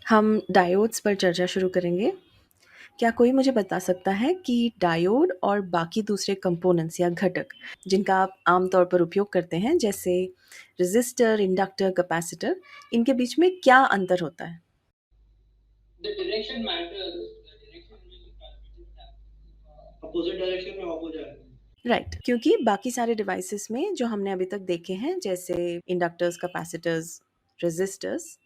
हम डायोड्स पर चर्चा शुरू करेंगे। क्या कोई मुझे बता सकता है कि डायोड और बाकी दूसरे कंपोनेंट्स या घटक जिनका आप आमतौर पर उपयोग करते हैं जैसे रेजिस्टर, इंडक्टर, कैपेसिटर, इनके बीच में क्या अंतर होता है? The direction matters. The direction in which the transmitters have. Opposite direction में ऑफ हो जाएगा। राइट, क्योंकि बाकी सारे डिवाइसेस में जो हमने अभी तक देखे हैं जैसे इंडक्टर्स, कैपेसिटर्स, रेजिस्टर्स,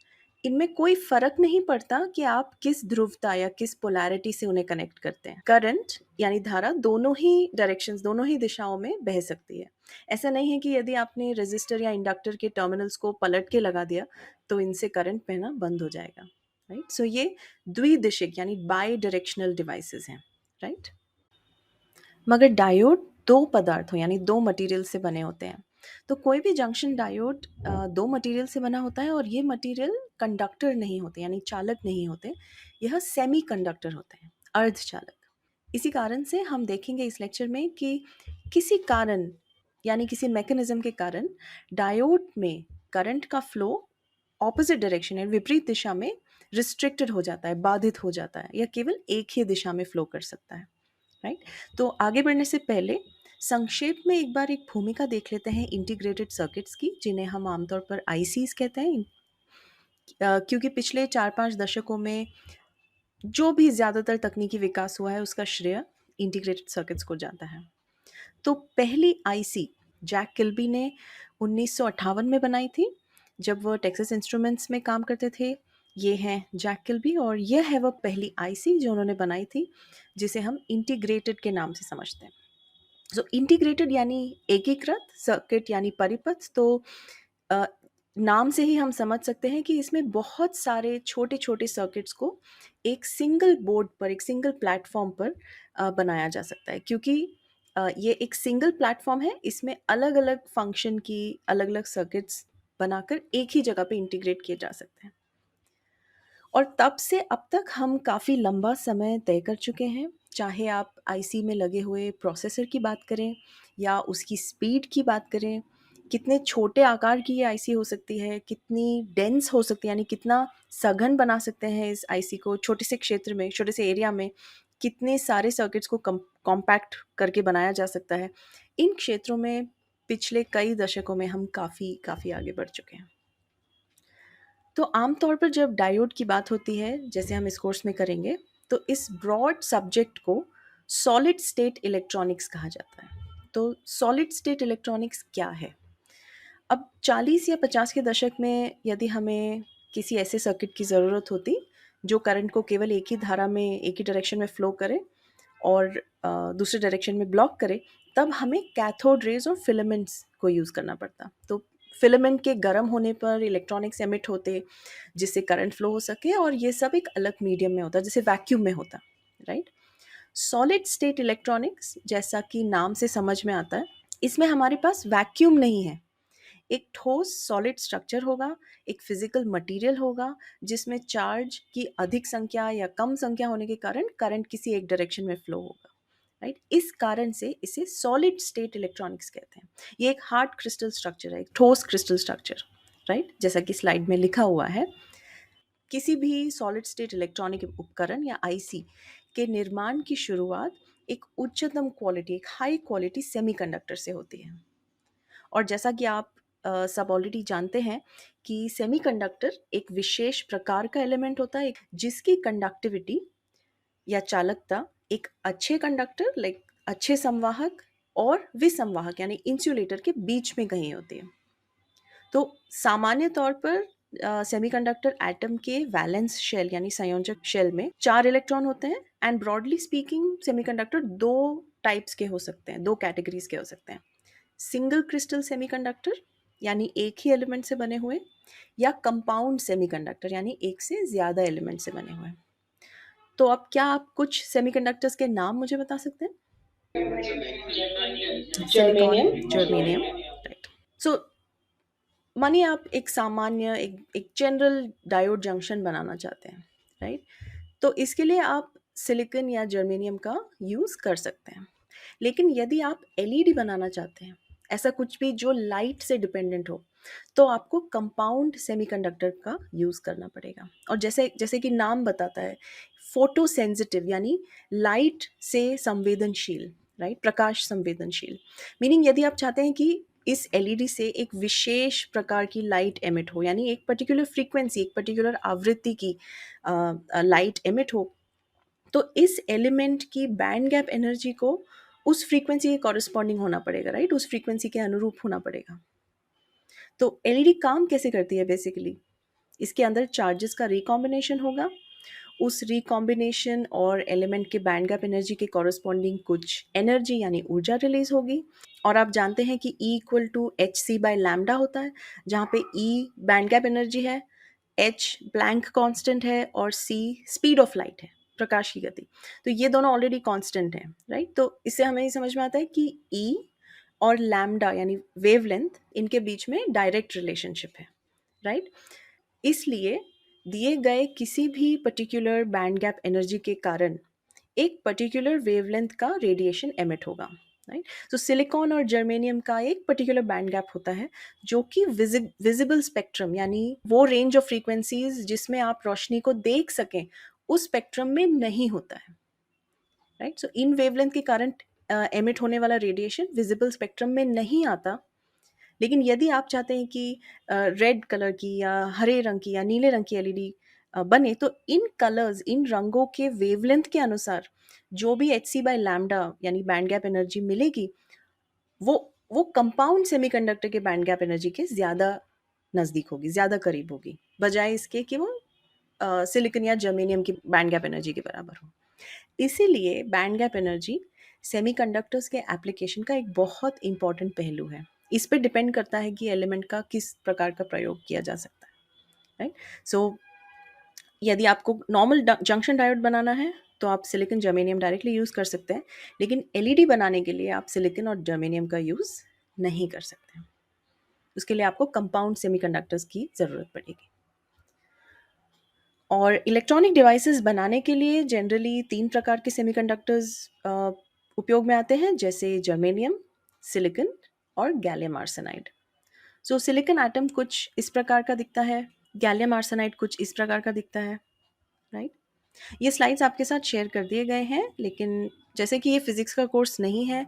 इनमें कोई फर्क नहीं पड़ता कि आप किस ध्रुवता या किस पोलैरिटी से उन्हें कनेक्ट करते हैं। करंट यानी धारा दोनों ही डायरेक्शंस, दोनों ही दिशाओं में बह सकती है। ऐसा नहीं है कि यदि आपने रेजिस्टर या इंडक्टर के टर्मिनल्स को पलट के लगा दिया तो इनसे करंट बहना बंद हो जाएगा। राइट, सो ये द्विदिशिक यानी बाई डायरेक्शनल डिवाइसेस हैं। राइट, मगर डायोड दो पदार्थों यानी दो मटेरियल से बने होते हैं। तो कोई भी जंक्शन डायोड दो मटेरियल से बना होता है और ये मटेरियल कंडक्टर नहीं होते यानी चालक नहीं होते। यह सेमी कंडक्टर होते हैं, अर्धचालक। इसी कारण से हम देखेंगे इस लेक्चर में कि किसी कारण यानी किसी मैकेनिज्म के कारण डायोड में करंट का फ्लो ऑपोजिट डायरेक्शन यानी विपरीत दिशा में रिस्ट्रिक्टेड हो जाता है, बाधित हो जाता है, या केवल एक ही दिशा में फ्लो कर सकता है। राइट, तो आगे बढ़ने से पहले संक्षेप में एक बार एक भूमिका देख लेते हैं इंटीग्रेटेड सर्किट्स की, जिन्हें हम आमतौर पर आईसीज कहते हैं। क्योंकि पिछले 4-5 दशकों में जो भी ज़्यादातर तकनीकी विकास हुआ है उसका श्रेय इंटीग्रेटेड सर्किट्स को जाता है। तो पहली आईसी जैक किल्बी ने 1958 में बनाई थी, जब वह टेक्सास इंस्ट्रूमेंट्स में काम करते थे। ये हैं जैक किल्बी और यह है वह पहली आईसी जो उन्होंने बनाई थी, जिसे हम इंटीग्रेटेड के नाम से समझते हैं। सो इंटीग्रेटेड यानी एकीकृत, सर्किट यानी परिपथ। तो अ, नाम से ही हम समझ सकते हैं कि इसमें बहुत सारे छोटे छोटे सर्किट्स को एक सिंगल बोर्ड पर, एक सिंगल प्लेटफॉर्म पर बनाया जा सकता है। क्योंकि ये एक सिंगल प्लेटफॉर्म है, इसमें अलग अलग फंक्शन की अलग अलग सर्किट्स बनाकर एक ही जगह पे इंटीग्रेट किए जा सकते हैं। और तब से अब तक हम काफ़ी लंबा समय तय कर चुके हैं। चाहे आप आईसी में लगे हुए प्रोसेसर की बात करें या उसकी स्पीड की बात करें, कितने छोटे आकार की ये आईसी हो सकती है, कितनी डेंस हो सकती है, यानी कितना सघन बना सकते हैं इस आईसी को छोटे से क्षेत्र में, छोटे से एरिया में, कितने सारे सर्किट्स को कॉम्पैक्ट करके बनाया जा सकता है। इन क्षेत्रों में पिछले कई दशकों में हम काफ़ी काफ़ी आगे बढ़ चुके हैं। तो आमतौर पर जब डायोड की बात होती है, जैसे हम इस कोर्स में करेंगे, तो इस ब्रॉड सब्जेक्ट को सॉलिड स्टेट इलेक्ट्रॉनिक्स कहा जाता है। तो सॉलिड स्टेट इलेक्ट्रॉनिक्स क्या है? अब 40 या 50 के दशक में यदि हमें किसी ऐसे सर्किट की ज़रूरत होती जो करंट को केवल एक ही धारा में, एक ही डायरेक्शन में फ्लो करे और दूसरे डायरेक्शन में ब्लॉक करे, तब हमें कैथोड रेज और फिलामेंट्स को यूज़ करना पड़ता। तो फिलामेंट के गर्म होने पर इलेक्ट्रॉनिक्स एमिट होते जिससे करंट फ्लो हो सके, और ये सब एक अलग मीडियम में होता, जैसे वैक्यूम में होता। राइट, सॉलिड स्टेट इलेक्ट्रॉनिक्स जैसा कि नाम से समझ में आता है, इसमें हमारे पास वैक्यूम नहीं है। एक ठोस सॉलिड स्ट्रक्चर होगा, एक फिजिकल मटेरियल होगा जिसमें चार्ज की अधिक संख्या या कम संख्या होने के कारण करंट किसी एक डायरेक्शन में फ्लो होगा। राइट, इस कारण से इसे सॉलिड स्टेट इलेक्ट्रॉनिक्स कहते हैं। ये एक हार्ड क्रिस्टल स्ट्रक्चर है, एक ठोस क्रिस्टल स्ट्रक्चर। राइट, जैसा कि स्लाइड में लिखा हुआ है। किसी भी सॉलिड स्टेट इलेक्ट्रॉनिक उपकरण या आईसी के निर्माण की शुरुआत एक उच्चतम क्वालिटी, एक हाई क्वालिटी सेमीकंडक्टर से होती है। और जैसा कि आप सब ऑलरेडी जानते हैं कि सेमीकंडक्टर एक विशेष प्रकार का एलिमेंट होता है जिसकी कंडक्टिविटी या चालकता एक अच्छे कंडक्टर, लाइक अच्छे संवाहक, और विसंवाहक यानी इंसुलेटर के बीच में कहीं होती है। तो सामान्य तौर पर सेमीकंडक्टर एटम के वैलेंस शेल यानी संयोजक शेल में 4 इलेक्ट्रॉन होते हैं। एंड ब्रॉडली स्पीकिंग सेमीकंडक्टर दो टाइप्स के हो सकते हैं, दो कैटेगरीज के हो सकते हैं। सिंगल क्रिस्टल सेमीकंडक्टर यानी एक ही एलिमेंट से बने हुए, या कंपाउंड सेमीकंडक्टर यानी एक से ज़्यादा एलिमेंट से बने हुए। तो अब क्या आप कुछ सेमीकंडक्टर्स के नाम मुझे बता सकते हैं? Silicon, germanium. जर्मेनियम। राइट, सो मानिए आप एक सामान्य, एक जनरल डायोड जंक्शन बनाना चाहते हैं। राइट, तो इसके लिए आप सिलिकॉन या जर्मेनियम का यूज़ कर सकते हैं। लेकिन यदि आप एलईडी बनाना चाहते हैं, ऐसा कुछ भी जो लाइट से डिपेंडेंट हो, तो आपको कंपाउंड सेमीकंडक्टर का यूज़ करना पड़ेगा। और जैसे जैसे कि नाम बताता है, फोटो सेंसिटिव यानी लाइट से संवेदनशील, राइट, प्रकाश संवेदनशील। मीनिंग यदि आप चाहते हैं कि इस एलईडी से एक विशेष प्रकार की लाइट एमिट हो, यानी एक पर्टिकुलर फ्रीक्वेंसी, एक पर्टिकुलर आवृत्ति की लाइट एमिट हो, तो इस एलिमेंट की बैंड गैप एनर्जी को उस फ्रीक्वेंसी के कॉरस्पॉन्डिंग होना पड़ेगा, राइट, उस फ्रीक्वेंसी के अनुरूप होना पड़ेगा। तो एलईडी काम कैसे करती है बेसिकली? इसके अंदर चार्जेस का रिकॉम्बिनेशन होगा, उस रिकॉम्बिनेशन और एलिमेंट के बैंड गैप एनर्जी के कॉरस्पॉन्डिंग कुछ एनर्जी यानी ऊर्जा रिलीज होगी। और आप जानते हैं कि E equal to H C by lambda होता है, जहाँ पे E बैंड गैप एनर्जी है, H ब्लैंक कांस्टेंट है और C स्पीड ऑफ लाइट है, प्रकाश की गति। तो ये दोनों ऑलरेडी कांस्टेंट हैं, राइट। तो इससे हमें ये समझ में आता है कि E और लैम्डा यानी वेवलेंथ, इनके बीच में डायरेक्ट रिलेशनशिप है, राइट। इसलिए दिए गए किसी भी पर्टिकुलर बैंड गैप एनर्जी के कारण एक पर्टिकुलर वेवलेंथ का रेडिएशन एमिट होगा, राइट। तो सिलिकॉन और जर्मेनियम का एक पर्टिकुलर बैंड गैप होता है जो कि विजिबल स्पेक्ट्रम यानी वो रेंज ऑफ फ्रीक्वेंसीज जिसमें आप रोशनी को देख सकें, उस स्पेक्ट्रम में नहीं होता है, राइट। सो इन वेवलेंथ के कारण एमिट होने वाला रेडिएशन विजिबल स्पेक्ट्रम में नहीं आता। लेकिन यदि आप चाहते हैं कि रेड कलर की या हरे रंग की या नीले रंग की एलईडी बने, तो इन कलर्स, इन रंगों के वेवलेंथ के अनुसार जो भी एच सी बाई लैम्डा यानी बैंड गैप एनर्जी मिलेगी, वो वो कंपाउंड सेमीकंडक्टर के बैंड गैप एनर्जी के ज़्यादा नज़दीक होगी, ज़्यादा करीब होगी, बजाय इसके कि वो सिलिकॉन या जर्मेनियम की बैंड गैप एनर्जी के बराबर हो। इसीलिए बैंड गैप एनर्जी सेमीकंडक्टर्स के एप्लीकेशन का एक बहुत इंपॉर्टेंट पहलू है। इस पे डिपेंड करता है कि एलिमेंट का किस प्रकार का प्रयोग किया जा सकता है, राइट। सो यदि आपको नॉर्मल जंक्शन डायोड बनाना है तो आप सिलिकॉन जर्मेनियम डायरेक्टली यूज़ कर सकते हैं, लेकिन एलईडी बनाने के लिए आप सिलिकॉन और जर्मेनियम का यूज़ नहीं कर सकते। उसके लिए आपको कंपाउंड सेमीकंडक्टर्स की ज़रूरत पड़ेगी। और इलेक्ट्रॉनिक डिवाइसेस बनाने के लिए जनरली 3 प्रकार के सेमीकंडक्टर्स उपयोग में आते हैं, जैसे जर्मेनियम, सिलिकॉन और गैलियम आर्सेनाइड। सो सिलिकॉन एटम कुछ इस प्रकार का दिखता है, गैलियम आर्सेनाइड कुछ इस प्रकार का दिखता है, राइट। ये स्लाइड्स आपके साथ शेयर कर दिए गए हैं, लेकिन जैसे कि ये फिज़िक्स का कोर्स नहीं है,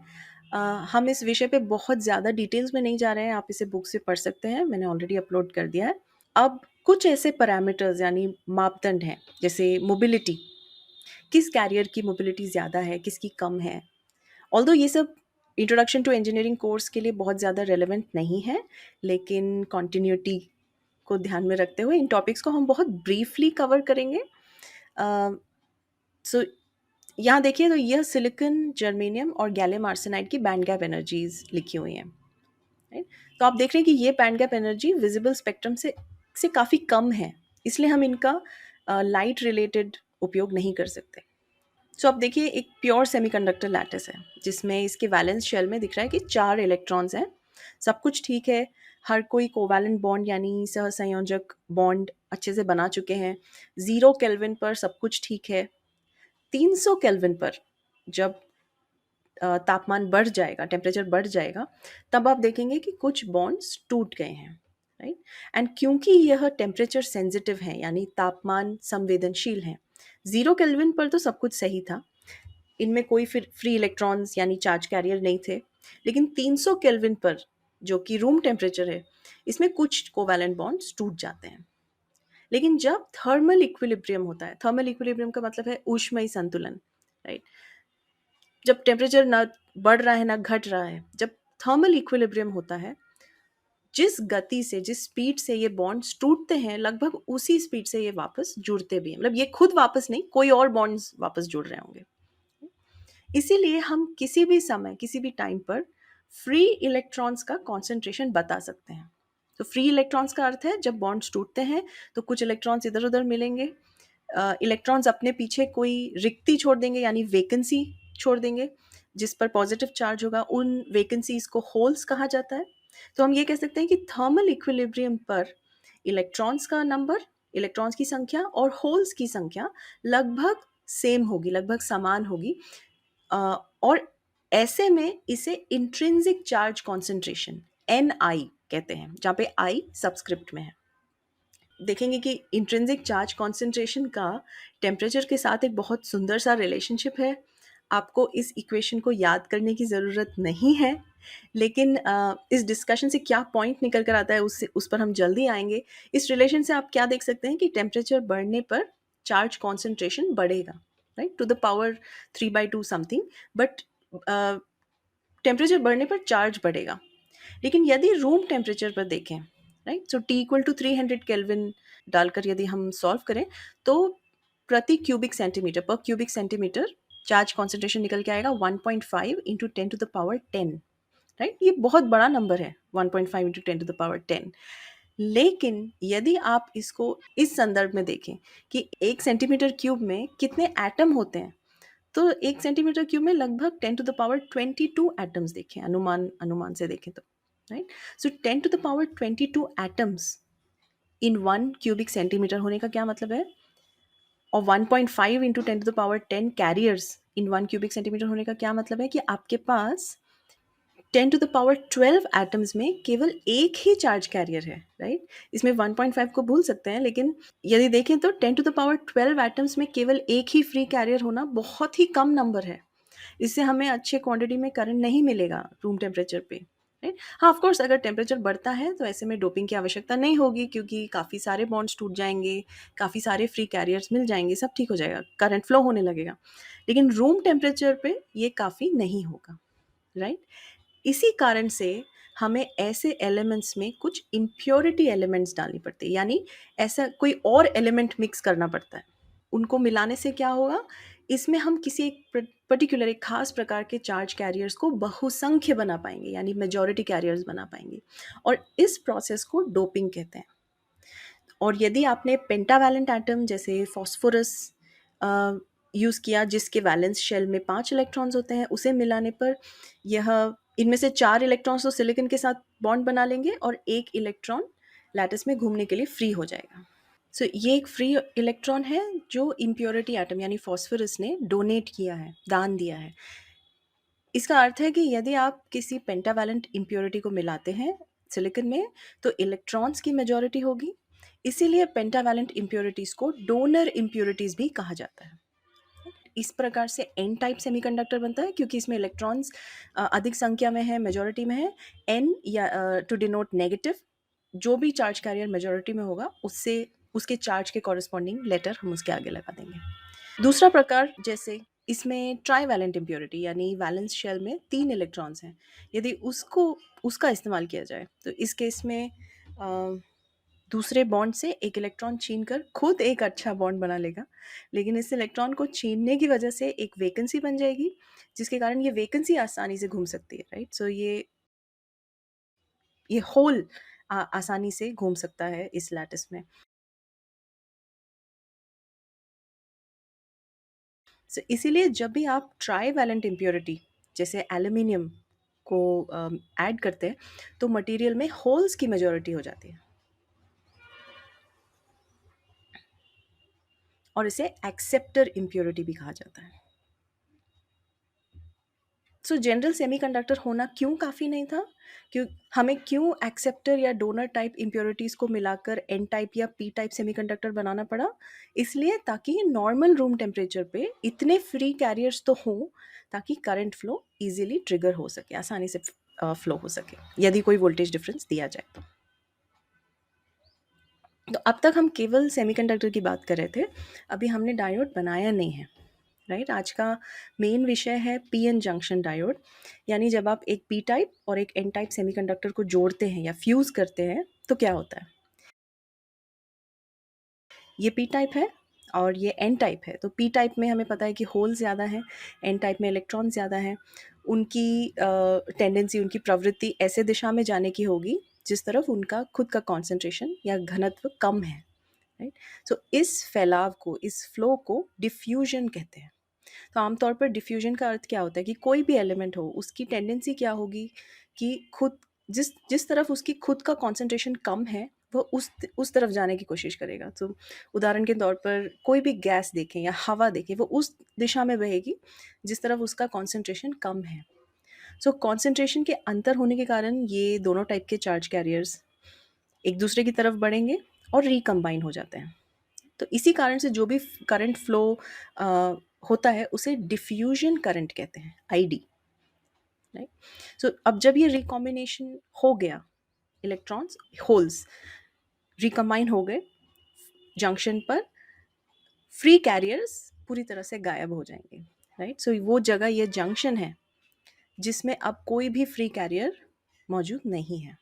हम इस विषय पे बहुत ज़्यादा डिटेल्स में नहीं जा रहे हैं, आप इसे बुक से पढ़ सकते हैं, मैंने ऑलरेडी अपलोड कर दिया है। अब कुछ ऐसे पैरामीटर्स यानी मापदंड हैं, जैसे मोबिलिटी, किस कैरियर की मोबिलिटी ज़्यादा है, किसकी कम है। ऑल्दो ये सब इंट्रोडक्शन टू इंजीनियरिंग कोर्स के लिए बहुत ज़्यादा रेलेवेंट नहीं है, लेकिन कॉन्टिन्यूटी को ध्यान में रखते हुए इन टॉपिक्स को हम बहुत ब्रीफली कवर करेंगे। सो यहाँ देखिए, तो यह सिलिकॉन, जर्मेनियम और गैलियम आर्सेनाइड की बैंड गैप एनर्जीज लिखी हुई हैं, राइट। तो आप देख रहे हैं कि ये band gap energy visible spectrum से काफ़ी कम है, इसलिए हम इनका लाइट रिलेटेड उपयोग नहीं कर सकते। सो अब देखिए, एक प्योर सेमीकंडक्टर लैटिस है जिसमें इसके वैलेंस शेल में दिख रहा है कि 4 इलेक्ट्रॉन्स हैं, सब कुछ ठीक है, हर कोई कोवैलेंट बॉन्ड यानी सहसंयोजक बॉन्ड अच्छे से बना चुके हैं, 0 केल्विन पर सब कुछ ठीक है। 300 केल्विन पर जब तापमान बढ़ जाएगा, टेम्परेचर बढ़ जाएगा, तब आप देखेंगे कि कुछ बॉन्ड्स टूट गए हैं, राइट। एंड क्योंकि यह टेम्परेचर सेंसिटिव है यानी तापमान संवेदनशील है, 0 केल्विन पर तो सब कुछ सही था, इनमें कोई फिर फ्री इलेक्ट्रॉन्स यानी चार्ज कैरियर नहीं थे। लेकिन 300 केल्विन पर जो कि रूम टेम्परेचर है, इसमें कुछ कोवैलेंट बॉन्ड्स टूट जाते हैं। लेकिन जब थर्मल इक्विलिब्रियम होता है, थर्मल इक्विलिब्रियम का मतलब है ऊष्मयी संतुलन, राइट। जब टेम्परेचर ना बढ़ रहा है ना घट रहा है, जब थर्मल इक्विलिब्रियम होता है, जिस गति से, जिस स्पीड से ये बॉन्ड्स टूटते हैं, लगभग उसी स्पीड से ये वापस जुड़ते भी हैं। मतलब ये खुद वापस नहीं, कोई और बॉन्ड्स वापस जुड़ रहे होंगे। इसीलिए हम किसी भी समय, किसी भी टाइम पर फ्री इलेक्ट्रॉन्स का कॉन्सेंट्रेशन बता सकते हैं। तो फ्री इलेक्ट्रॉन्स का अर्थ है जब बॉन्ड्स टूटते हैं तो कुछ इलेक्ट्रॉन्स इधर उधर मिलेंगे, इलेक्ट्रॉन्स अपने पीछे कोई रिक्ति छोड़ देंगे यानी वैकेंसी छोड़ देंगे, जिस पर पॉजिटिव चार्ज होगा, उन वैकेंसीज को होल्स कहा जाता है। तो हम ये कह सकते हैं कि थर्मल इक्विलिब्रियम पर इलेक्ट्रॉन्स का नंबर, इलेक्ट्रॉन्स की संख्या और होल्स की संख्या लगभग सेम होगी, लगभग समान होगी। और ऐसे में इसे इंट्रिंसिक चार्ज कॉन्सेंट्रेशन NI कहते हैं, जहाँ पे I सबस्क्रिप्ट में है। देखेंगे कि इंट्रिंसिक चार्ज कॉन्सेंट्रेशन का टेम्परेचर के साथ एक बहुत सुंदर सा रिलेशनशिप है। आपको इस इक्वेशन को याद करने की ज़रूरत नहीं है, लेकिन इस डिस्कशन से क्या पॉइंट निकल कर आता है उस पर हम जल्दी आएंगे। इस रिलेशन से आप क्या देख सकते हैं कि टेम्परेचर बढ़ने पर चार्ज कॉन्सेंट्रेशन बढ़ेगा, right, to the power 3/2 something, but temperature बढ़ने पर चार्ज बढ़ेगा। लेकिन यदि रूम टेम्परेचर पर देखें, right, so T equal to 300 kelvin डालकर यदि हम सॉल्व करें, तो प्रति क्यूबिक सेंटीमीटर पर क्यूबिक सेंटीमीटर चार्ज कॉन्सेंट्रेशन निकल के आएगा 1.5 इंटू 10⁻10, राइट। ये बहुत बड़ा नंबर है 1.5 इंटू 10⁻10। लेकिन यदि आप इसको इस संदर्भ में देखें कि 1 सेंटीमीटर क्यूब में कितने एटम होते हैं, तो 1 सेंटीमीटर क्यूब में लगभग 10⁻22 एटम्स देखें, अनुमान अनुमान से देखें तो, right. So 10⁻22 atoms in 1 cubic centimetre होने का क्या मतलब है, और 1.5 इंटू 10⁻10 कैरियर्स इन 1 क्यूबिक सेंटीमीटर होने का क्या मतलब है कि आपके पास 10⁻12 एटम्स में केवल एक ही चार्ज कैरियर है, राइट। इसमें 1.5 को भूल सकते हैं, लेकिन यदि देखें तो 10⁻12 एटम्स में केवल एक ही फ्री कैरियर होना बहुत ही कम नंबर है। इससे हमें अच्छे क्वांटिटी में करंट नहीं मिलेगा रूम टेम्परेचर पे, राइट। हाँ, ऑफ कोर्स अगर टेम्परेचर बढ़ता है तो ऐसे में डोपिंग की आवश्यकता नहीं होगी, क्योंकि काफ़ी सारे बॉन्ड्स टूट जाएंगे, काफ़ी सारे फ्री कैरियर्स मिल जाएंगे, सब ठीक हो जाएगा, करंट फ्लो होने लगेगा। लेकिन रूम टेम्परेचर पे ये काफ़ी नहीं होगा, राइट। इसी कारण से हमें ऐसे एलिमेंट्स में कुछ इम्प्योरिटी एलिमेंट्स डालनी पड़ती है, यानी ऐसा कोई और एलिमेंट मिक्स करना पड़ता है। उनको मिलाने से क्या होगा, इसमें हम किसी एक पर्टिकुलर एक खास प्रकार के चार्ज कैरियर्स को बहुसंख्य बना पाएंगे, यानी मेजॉरिटी कैरियर्स बना पाएंगे, और इस प्रोसेस को डोपिंग कहते हैं। और यदि आपने पेंटावैलेंट एटम जैसे फॉस्फोरस यूज़ किया, जिसके वैलेंस शेल में 5 इलेक्ट्रॉन्स होते हैं, उसे मिलाने पर यह इनमें से 4 इलेक्ट्रॉन्स तो सिलिकॉन के साथ बॉन्ड बना लेंगे और एक इलेक्ट्रॉन लैटिस में घूमने के लिए फ्री हो जाएगा। सो ये एक फ्री इलेक्ट्रॉन है जो इम्प्योरिटी एटम यानी फॉस्फोरस ने डोनेट किया है, दान दिया है। इसका अर्थ है कि यदि आप किसी पेंटावैलेंट इम्प्योरिटी को मिलाते हैं सिलिकॉन में, तो इलेक्ट्रॉन्स की मेजॉरिटी होगी। इसीलिए पेंटावैलेंट इम्प्योरिटीज़ को डोनर इम्प्योरिटीज़ भी कहा जाता है। इस प्रकार से एन टाइप सेमीकंडक्टर बनता है, क्योंकि इसमें इलेक्ट्रॉन्स अधिक संख्या में है, मेजॉरिटी में है। एन या टू डिनोट नेगेटिव, जो भी चार्ज कैरियर मेजॉरिटी में होगा उससे उसके चार्ज के कॉरेस्पॉन्डिंग लेटर हम उसके आगे लगा देंगे। दूसरा प्रकार, जैसे इसमें ट्राईवैलेंट इम्प्योरिटी यानी वैलेंस शेल में 3 इलेक्ट्रॉन्स हैं, यदि उसको उसका इस्तेमाल किया जाए तो इस केस में दूसरे बॉन्ड से एक इलेक्ट्रॉन छीन कर खुद एक अच्छा बॉन्ड बना लेगा, लेकिन इस इलेक्ट्रॉन को छीनने की वजह से एक वैकेंसी बन जाएगी, जिसके कारण ये वैकेंसी आसानी से घूम सकती है, राइट। सो ये होल आसानी से घूम सकता है इस लैटिस में। सो इसीलिए जब भी आप ट्राईवैलेंट इम्प्योरिटी जैसे एल्यूमिनियम को ऐड करते हैं, तो मटेरियल में होल्स की मेजॉरिटी हो जाती है, और इसे एक्सेप्टर इम्प्योरिटी भी कहा जाता है। सो जनरल सेमीकंडक्टर होना क्यों काफ़ी नहीं था, क्यों हमें क्यों एक्सेप्टर या डोनर टाइप इम्प्योरिटीज़ को मिलाकर एन टाइप या पी टाइप सेमीकंडक्टर बनाना पड़ा, इसलिए ताकि नॉर्मल रूम टेम्परेचर पे इतने फ्री कैरियर्स तो हों ताकि करंट फ्लो इजीली ट्रिगर हो सके, आसानी से फ्लो हो सके यदि कोई वोल्टेज डिफरेंस दिया जाए तो अब तक हम केवल सेमीकंडक्टर की बात कर रहे थे, अभी हमने डायोड बनाया नहीं है, राइट। आज का मेन विषय है पी एन जंक्शन डायोड, यानी जब आप एक पी टाइप और एक एन टाइप सेमीकंडक्टर को जोड़ते हैं या फ्यूज़ करते हैं तो क्या होता है। ये पी टाइप है और ये एन टाइप है, तो पी टाइप में हमें पता है कि होल ज़्यादा है, एन टाइप में इलेक्ट्रॉन ज़्यादा है। उनकी टेंडेंसी, उनकी प्रवृत्ति ऐसे दिशा में जाने की होगी जिस तरफ उनका खुद का कॉन्सेंट्रेशन या घनत्व कम है, राइट। सो इस फैलाव को, इस फ्लो को डिफ्यूजन कहते हैं। तो आमतौर पर डिफ्यूजन का अर्थ क्या होता है कि कोई भी एलिमेंट हो, उसकी टेंडेंसी क्या होगी कि खुद जिस जिस तरफ उसकी खुद का कॉन्सेंट्रेशन कम है, वो उस तरफ जाने की कोशिश करेगा। तो उदाहरण के तौर पर कोई भी गैस देखें या हवा देखें, वो उस दिशा में बहेगी जिस तरफ उसका कॉन्सेंट्रेशन कम है। सो कॉन्सेंट्रेशन के अंतर होने के कारण ये दोनों टाइप के चार्ज कैरियर्स एक दूसरे की तरफ बढ़ेंगे और रिकम्बाइन हो जाते हैं। तो इसी कारण से जो भी करंट फ्लो होता है उसे डिफ्यूजन करंट कहते हैं, आईडी, राइट। सो अब जब ये रिकॉम्बिनेशन हो गया, इलेक्ट्रॉन्स होल्स रिकम्बाइन हो गए जंक्शन पर, फ्री कैरियर्स पूरी तरह से गायब हो जाएंगे, राइट। सो वो जगह, ये जंक्शन है जिसमें अब कोई भी फ्री कैरियर मौजूद नहीं है।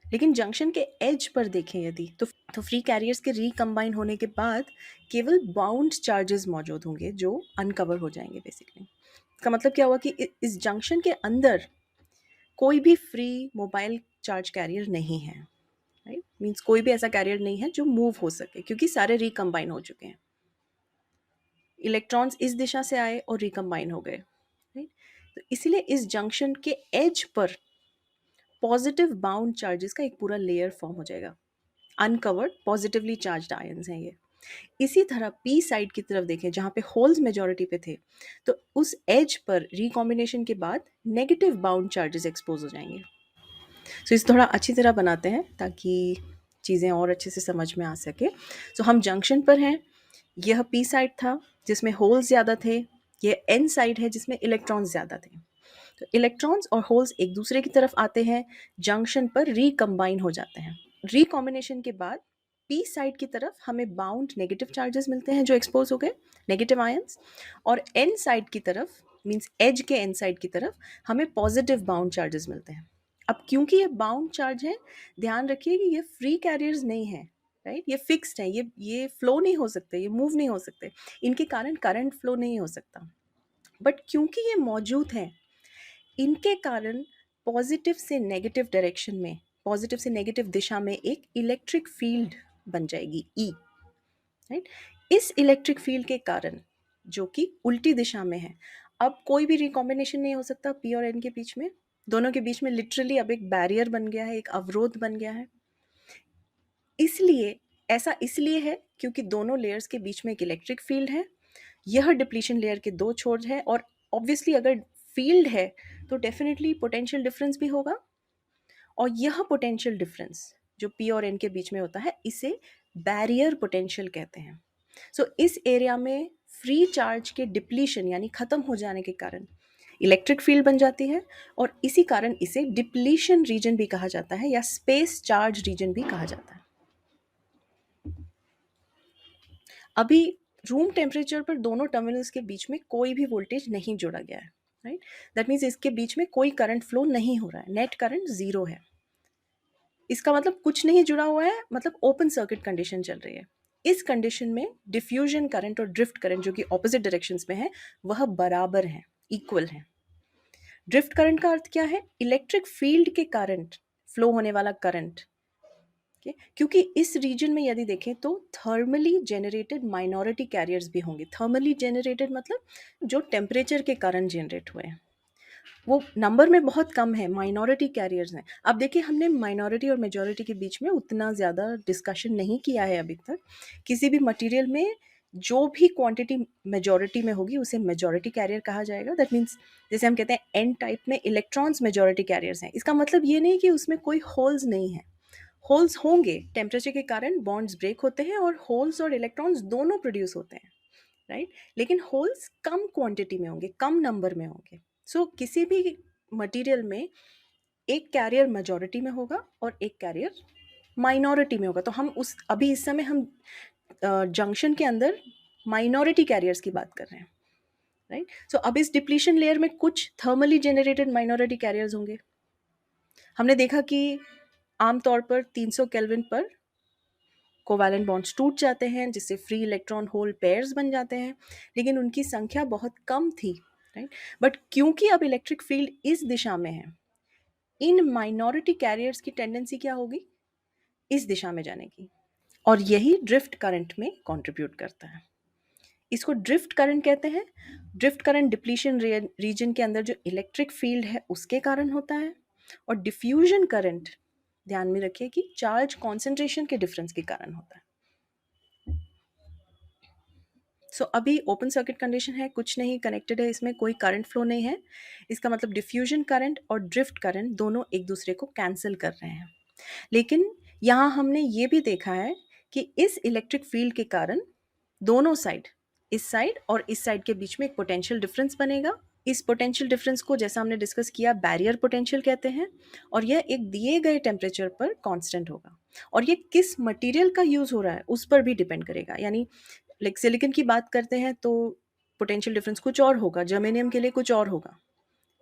लेकिन जंक्शन के एज पर देखें यदि तो फ्री कैरियर्स के रिकम्बाइन होने के बाद केवल बाउंड चार्जेस मौजूद होंगे जो अनकवर हो जाएंगे बेसिकली। इसका मतलब क्या हुआ कि इस जंक्शन के अंदर कोई भी फ्री मोबाइल चार्ज कैरियर नहीं है, राइट। मीन्स कोई भी ऐसा कैरियर नहीं है जो मूव हो सके क्योंकि सारे रिकम्बाइन हो चुके हैं। इलेक्ट्रॉन्स इस दिशा से आए और रिकम्बाइन हो गए, राइट। तो इसीलिए इस जंक्शन के as per positive bound charges का एक पूरा लेयर फॉर्म हो जाएगा। अनकवर्ड पॉजिटिवली चार्ज्ड आयंस हैं ये। इसी तरह पी साइड की तरफ देखें जहाँ पे होल्स मेजॉरिटी पे थे, तो उस एज पर रिकॉम्बिनेशन के बाद नेगेटिव बाउंड चार्जेस एक्सपोज हो जाएंगे। सो इसे थोड़ा अच्छी तरह बनाते हैं ताकि चीज़ें और अच्छे से समझ में आ सके। सो हम जंक्शन पर हैं, यह पी साइड था जिसमें होल्स ज़्यादा थे, यह एन साइड है जिसमें इलेक्ट्रॉन्स ज़्यादा थे। तो इलेक्ट्रॉन्स और होल्स एक दूसरे की तरफ आते हैं, जंक्शन पर रिकम्बाइन हो जाते हैं। रिकॉम्बिनेशन के बाद पी साइड की तरफ हमें बाउंड नेगेटिव चार्जेस मिलते हैं जो एक्सपोज हो गए, नेगेटिव आयंस, और एन साइड की तरफ मींस एज के एन साइड की तरफ हमें पॉजिटिव बाउंड चार्जेस मिलते हैं। अब क्योंकि ये बाउंड चार्ज है, ध्यान रखिए कि ये फ्री कैरियर्स नहीं है, राइट। ये फिक्स्ड है, ये फ्लो नहीं हो सकते, ये मूव नहीं हो सकते, इनके कारण करंट फ्लो नहीं हो सकता। बट क्योंकि ये मौजूद हैं, इनके कारण पॉजिटिव से नेगेटिव डायरेक्शन में, पॉजिटिव से नेगेटिव दिशा में एक इलेक्ट्रिक फील्ड बन जाएगी ई, राइट। इस इलेक्ट्रिक फील्ड के कारण जो कि उल्टी दिशा में है, अब कोई भी रिकॉम्बिनेशन नहीं हो सकता पी और एन के बीच में। दोनों के बीच में लिटरली अब एक बैरियर बन गया है, एक अवरोध बन गया है। इसलिए ऐसा इसलिए है क्योंकि दोनों लेयर्स के बीच में एक इलेक्ट्रिक फील्ड है। यह डिप्लीशन लेयर के दो छोर है और ऑब्वियसली अगर फील्ड है तो डेफिनेटली पोटेंशियल डिफरेंस भी होगा, और यह पोटेंशियल डिफरेंस जो पी और एन के बीच में होता है इसे बैरियर पोटेंशियल कहते हैं। सो इस एरिया में फ्री चार्ज के डिप्लीशन यानी खत्म हो जाने के कारण इलेक्ट्रिक फील्ड बन जाती है, और इसी कारण इसे डिप्लीशन रीजन भी कहा जाता है या स्पेस चार्ज रीजन भी कहा जाता है। अभी रूम टेम्परेचर पर दोनों टर्मिनल्स के बीच में कोई भी वोल्टेज नहीं जोड़ा गया है, राइट। दैट मीन्स इसके बीच में कोई करंट फ्लो नहीं हो रहा है, नेट करंट जीरो है। इसका मतलब कुछ नहीं जुड़ा हुआ है, मतलब ओपन सर्किट कंडीशन चल रही है। इस कंडीशन में डिफ्यूजन करंट और ड्रिफ्ट करंट जो कि ऑपोजिट डायरेक्शंस में है वह बराबर है, इक्वल है। ड्रिफ्ट करंट का अर्थ क्या है? इलेक्ट्रिक फील्ड के कारण फ्लो होने वाला करंट, क्योंकि इस रीजन में यदि देखें तो थर्मली जेनरेटेड माइनॉरिटी कैरियर्स भी होंगे। थर्मली जेनरेटेड मतलब जो टेम्परेचर के कारण जनरेट हुए हैं, वो नंबर में बहुत कम है, माइनॉरिटी कैरियर्स हैं। अब देखिए हमने माइनॉरिटी और मेजॉरिटी के बीच में उतना ज़्यादा डिस्कशन नहीं किया है अभी तक। किसी भी मटेरियल में जो भी क्वांटिटी मेजॉरिटी में होगी उसे मेजॉरिटी कैरियर कहा जाएगा। दैट मीन्स जैसे हम कहते हैं एन टाइप में इलेक्ट्रॉन्स मेजॉरिटी कैरियर्स हैं, इसका मतलब ये नहीं कि उसमें कोई होल्स नहीं है। होल्स होंगे, टेम्परेचर के कारण बॉन्ड्स ब्रेक होते हैं और होल्स और इलेक्ट्रॉन्स दोनों प्रोड्यूस होते हैं, राइट। लेकिन होल्स कम क्वांटिटी में होंगे, कम नंबर में होंगे। सो किसी भी मटेरियल में एक कैरियर मेजॉरिटी में होगा और एक कैरियर माइनॉरिटी में होगा। तो हम उस अभी इस समय हम जंक्शन के अंदर माइनॉरिटी कैरियर्स की बात कर रहे हैं, राइट। सो अब इस डिप्लीशन लेयर में कुछ थर्मली जेनरेटेड माइनॉरिटी कैरियर्स होंगे। हमने देखा कि आमतौर पर 300 केल्विन पर कोवैलेंट बॉन्ड्स टूट जाते हैं जिससे फ्री इलेक्ट्रॉन होल पेयर्स बन जाते हैं, लेकिन उनकी संख्या बहुत कम थी, राइट। बट क्योंकि अब इलेक्ट्रिक फील्ड इस दिशा में है, इन माइनॉरिटी कैरियर्स की टेंडेंसी क्या होगी? इस दिशा में जाने की, और यही ड्रिफ्ट करंट में कंट्रीब्यूट करता है। इसको ड्रिफ्ट करंट कहते हैं। ड्रिफ्ट करंट डिप्लीशन रीजन के अंदर जो इलेक्ट्रिक फील्ड है उसके कारण होता है, और डिफ्यूजन करंट ध्यान में रखिए कि चार्ज कॉन्सेंट्रेशन के डिफरेंस के कारण होता है। सो अभी ओपन सर्किट कंडीशन है, कुछ नहीं कनेक्टेड है, इसमें कोई करंट फ्लो नहीं है। इसका मतलब डिफ्यूजन करंट और ड्रिफ्ट करंट दोनों एक दूसरे को कैंसिल कर रहे हैं। लेकिन यहाँ हमने ये भी देखा है कि इस इलेक्ट्रिक फील्ड के कारण दोनों साइड, इस साइड और इस साइड के बीच में एक पोटेंशियल डिफरेंस बनेगा। इस पोटेंशियल डिफरेंस को, जैसा हमने डिस्कस किया, बैरियर पोटेंशियल कहते हैं, और यह एक दिए गए टेम्परेचर पर कांस्टेंट होगा। और ये किस मटेरियल का यूज़ हो रहा है उस पर भी डिपेंड करेगा। यानी लाइक सिलिकॉन की बात करते हैं तो पोटेंशियल डिफरेंस कुछ और होगा, जर्मेनियम के लिए कुछ और होगा,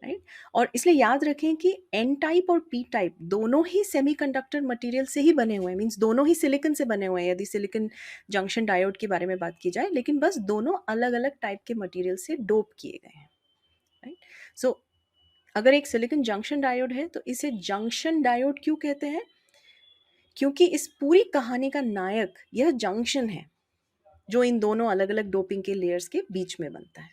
राइट। और इसलिए याद रखें कि एन टाइप और पी टाइप दोनों ही सेमीकंडक्टर मटेरियल से ही बने हुए हैं, मींस दोनों ही सिलिकॉन से बने हुए हैं यदि सिलिकॉन जंक्शन डायोड के बारे में बात की जाए, लेकिन बस दोनों अलग अलग टाइप के मटेरियल से डोप किए गए हैं, राइट। सो अगर एक सिलिकॉन जंक्शन डायोड है तो इसे जंक्शन डायोड क्यों कहते हैं? क्योंकि इस पूरी कहानी का नायक यह जंक्शन है जो इन दोनों अलग अलग डोपिंग के लेयर्स के बीच में बनता है।